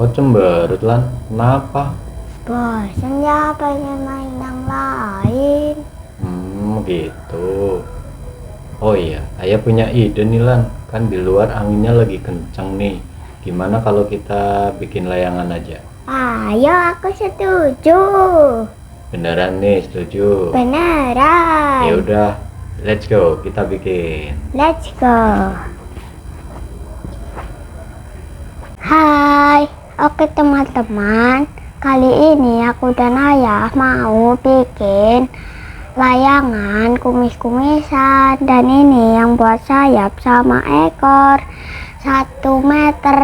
Kok cemberut Lan? Kenapa? Bosan ya, pengen main yang lain. Gitu. Oh iya, ayah punya ide nih Lan. Kan di luar anginnya lagi kenceng nih. Gimana kalau kita bikin layangan aja? Ayo, aku setuju. Beneran nih, setuju? Beneran. Ya udah, let's go, kita bikin. Let's go. Hai, oke teman-teman. Kali ini aku dan ayah mau bikin layangan kumis-kumisan. Dan ini yang buat sayap sama ekor 1 meter.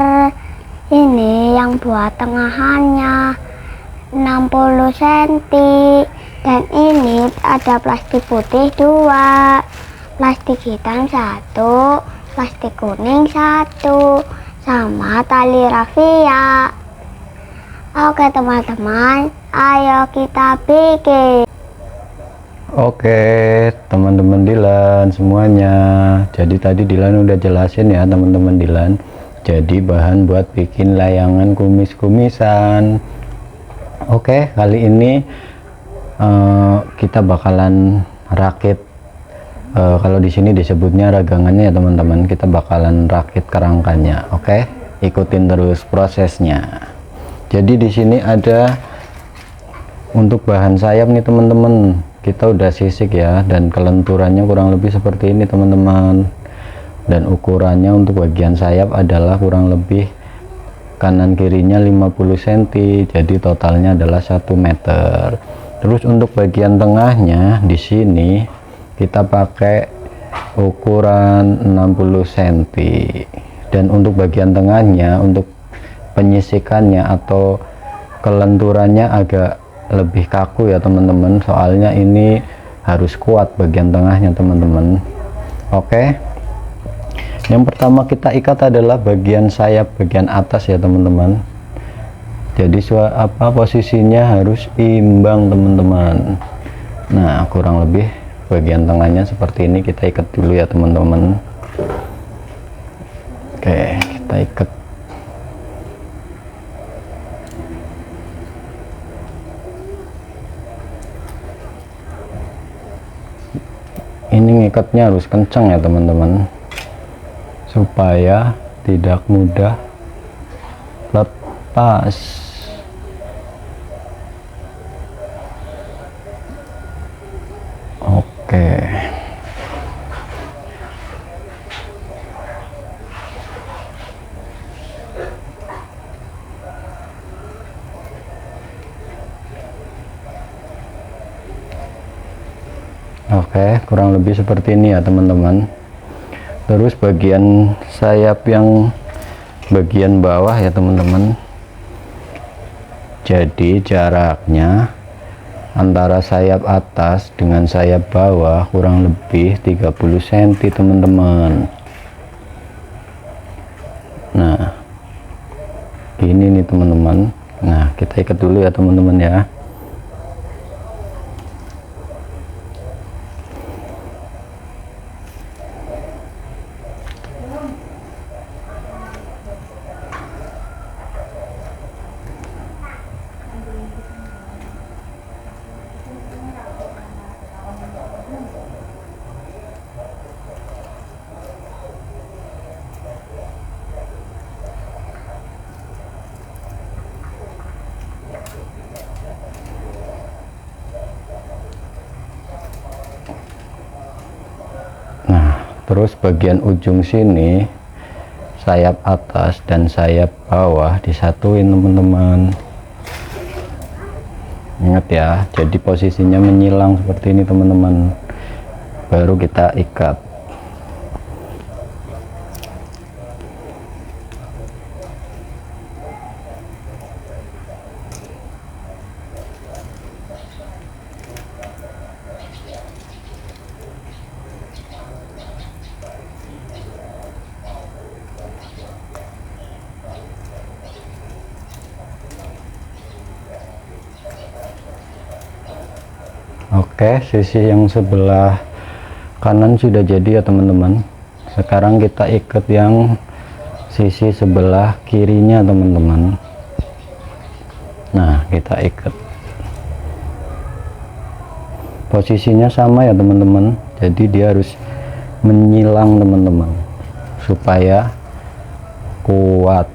Ini yang buat tengahannya 60 cm. Dan ini ada plastik putih 2, plastik hitam 1, plastik kuning 1, sama tali rafia. Oke teman-teman, ayo kita bikin. Oke teman-teman Dilan semuanya. Jadi tadi Dilan udah jelasin ya teman-teman Dilan. Jadi bahan buat bikin layangan kumis-kumisan. Oke, kali ini kita bakalan rakit. Kalau di sini disebutnya ragangannya ya teman-teman. Kita bakalan rakit kerangkanya. Oke, ikutin terus prosesnya. Jadi di sini ada untuk bahan sayap nih teman-teman. Kita udah sisik ya, dan kelenturannya kurang lebih seperti ini teman-teman. Dan ukurannya untuk bagian sayap adalah kurang lebih kanan kirinya 50 cm. Jadi totalnya adalah 1 meter. Terus untuk bagian tengahnya di sini kita pakai ukuran 60 cm. Dan untuk bagian tengahnya, untuk penyisikannya atau kelenturannya agak lebih kaku ya teman-teman. Soalnya ini harus kuat bagian tengahnya teman-teman. Oke. Yang pertama kita ikat adalah bagian sayap bagian atas ya teman-teman. Jadi posisinya harus imbang teman-teman. Nah, kurang lebih bagian tengahnya seperti ini. Kita ikat dulu ya teman-teman. Oke, kita ikat. Ini ngikatnya harus kencang ya teman-teman, supaya tidak mudah lepas. Oke. Oke, kurang lebih seperti ini ya teman-teman. Terus bagian sayap yang bagian bawah ya teman-teman. Jadi jaraknya antara sayap atas dengan sayap bawah kurang lebih 30 cm teman-teman. Nah, ini nih teman-teman. Nah, kita ikat dulu ya teman-teman ya. Terus bagian ujung sini sayap atas dan sayap bawah disatuin teman-teman. Ingat ya, jadi posisinya menyilang seperti ini teman-teman. Baru kita ikat. Oke, sisi yang sebelah kanan sudah jadi ya teman-teman. Sekarang kita ikat yang sisi sebelah kirinya teman-teman. Nah, kita ikat. Posisinya sama ya teman-teman, jadi dia harus menyilang teman-teman supaya kuat.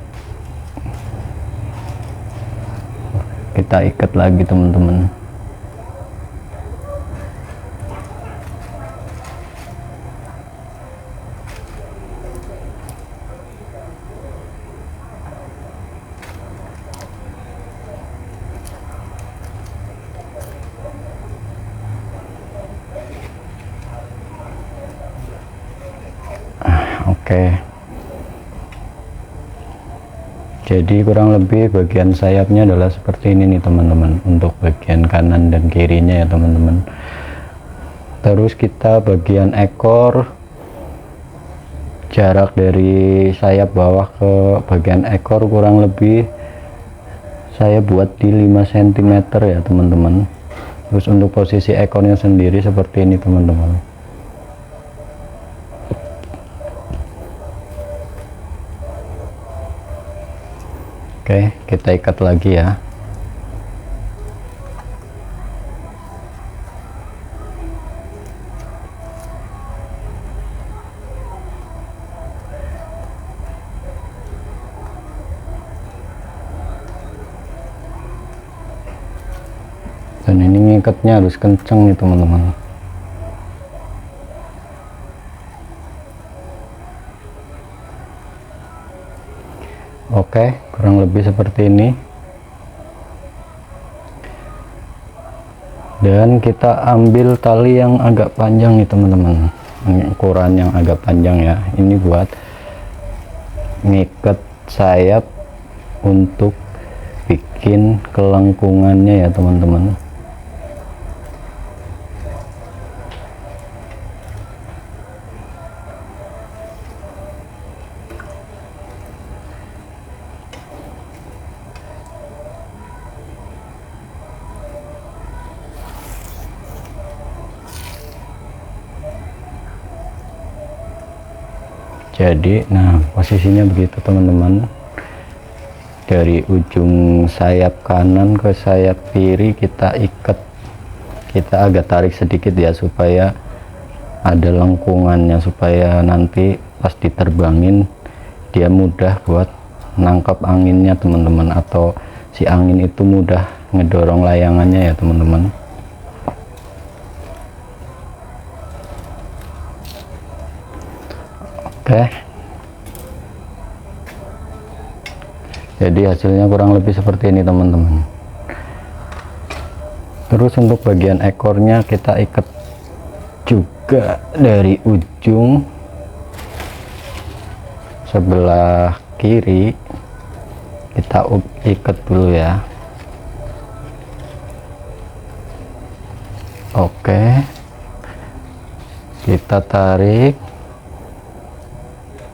Kita ikat lagi teman-teman. Oke, jadi kurang lebih bagian sayapnya adalah seperti ini nih teman-teman, untuk bagian kanan dan kirinya ya teman-teman. Terus kita bagian ekor, jarak dari sayap bawah ke bagian ekor kurang lebih saya buat di 5 cm ya teman-teman. Terus untuk posisi ekornya sendiri seperti ini teman-teman. Oke, kita ikat lagi ya. Dan ini ngikatnya harus kenceng nih teman-teman. Oke, kurang lebih seperti ini. Dan kita ambil tali yang agak panjang nih teman-teman, ukuran yang agak panjang ya. Ini buat ngikat sayap untuk bikin kelengkungannya ya teman-teman. Jadi nah posisinya begitu teman-teman, dari ujung sayap kanan ke sayap kiri kita ikat, kita agak tarik sedikit ya supaya ada lengkungannya, supaya nanti pas diterbangin dia mudah buat nangkap anginnya teman-teman, atau si angin itu mudah ngedorong layangannya ya teman-teman. Oke, jadi hasilnya kurang lebih seperti ini teman-teman. Terus untuk bagian ekornya kita ikat juga dari ujung sebelah kiri, kita ikat dulu ya. Oke, kita tarik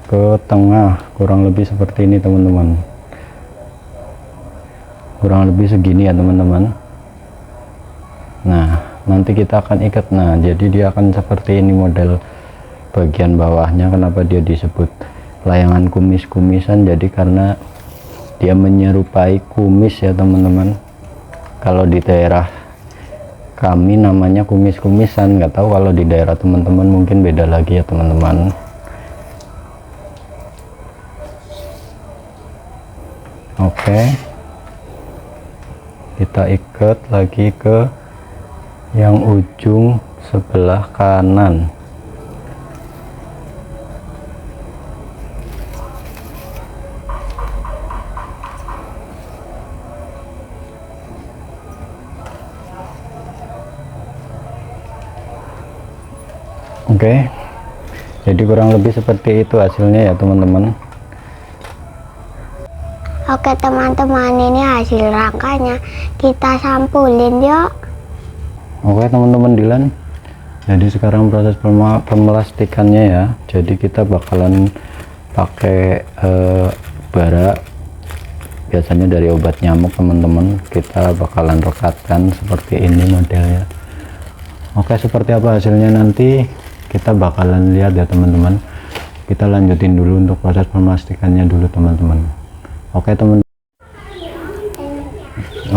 ke tengah, kurang lebih seperti ini teman-teman, kurang lebih segini ya teman-teman. Nah nanti kita akan ikat. Nah jadi dia akan seperti ini model bagian bawahnya. Kenapa dia disebut layangan kumis-kumisan? Jadi karena dia menyerupai kumis ya teman-teman. Kalau di daerah kami namanya kumis-kumisan, nggak tahu kalau di daerah teman-teman mungkin beda lagi ya teman-teman. Oke, kita ikat lagi ke yang ujung sebelah kanan. Oke, jadi kurang lebih seperti itu hasilnya ya teman-teman. Oke teman-teman, ini hasil rangkanya, kita sampulin yuk. Oke teman-teman Dilan, jadi sekarang proses pemelastikannya ya. Jadi kita bakalan pakai bara, biasanya dari obat nyamuk teman-teman. Kita bakalan rekatkan seperti ini modelnya. Oke, seperti apa hasilnya nanti kita bakalan lihat ya teman-teman. Kita lanjutin dulu untuk proses pemelastikannya dulu teman-teman. Oke teman.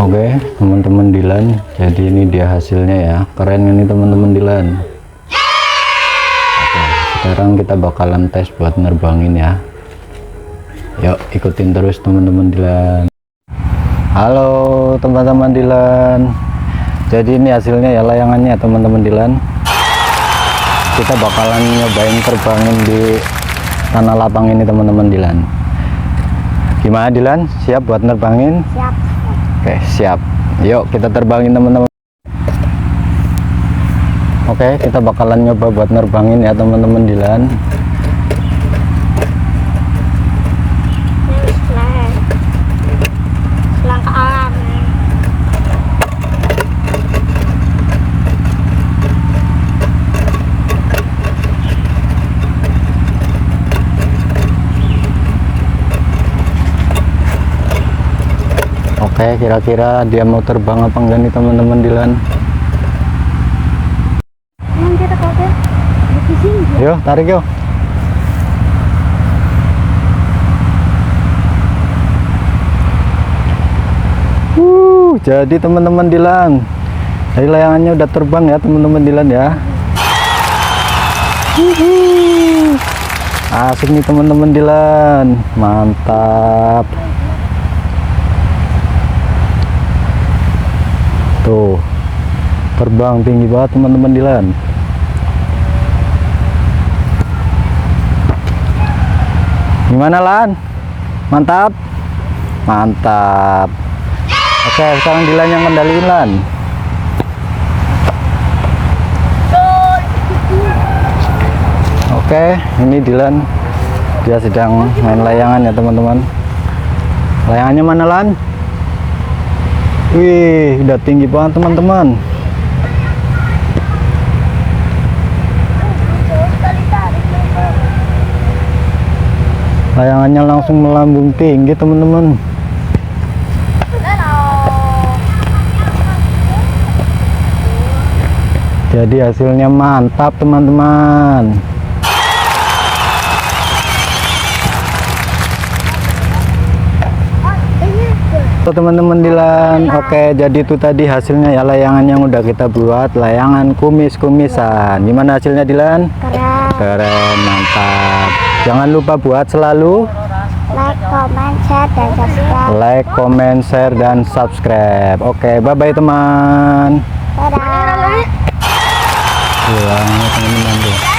Oke, teman-teman Dilan, jadi ini dia hasilnya ya. Keren ini teman-teman Dilan. Oke, sekarang kita bakalan tes buat nerbangin ya. Yuk ikutin terus teman-teman Dilan. Halo teman-teman Dilan, jadi ini hasilnya ya layangannya teman-teman Dilan. Kita bakalan nyobain terbangin di tanah lapang ini teman-teman Dilan. Gimana Dilan, siap buat nerbangin? Siap. Oke siap, yuk kita terbangin teman-teman. Oke, kita bakalan nyoba buat nerbangin ya teman-teman Dilan. Langkah alam. Oke, kira-kira dia mau terbang apa enggak nih teman-teman Dilan? Kita kotor. Di sini. Yuk tarik yuk. Jadi teman-teman Dilan, jadi layangannya udah terbang ya teman-teman Dilan ya. Asik nih teman-teman Dilan, mantap. Tuh, terbang tinggi banget teman-teman Dilan. Gimana Lan? Mantap? Mantap. Oke, sekarang Dilan yang kendaliin Lan. Oke, ini Dilan, dia sedang main layangan ya teman-teman. Layangannya mana Lan? Wih, udah tinggi banget teman-teman. Layangannya langsung melambung tinggi teman-teman. Jadi hasilnya mantap teman-teman. Teman-teman Dilan, oke, jadi itu tadi hasilnya ya layangan yang udah kita buat, layangan kumis-kumisan. Gimana hasilnya Dilan? Keren. Keren, mantap. Jangan lupa buat selalu Like, comment, share, dan subscribe. like, comment, share, dan subscribe. Oke, bye-bye teman. Dadah. Pulang teman-teman.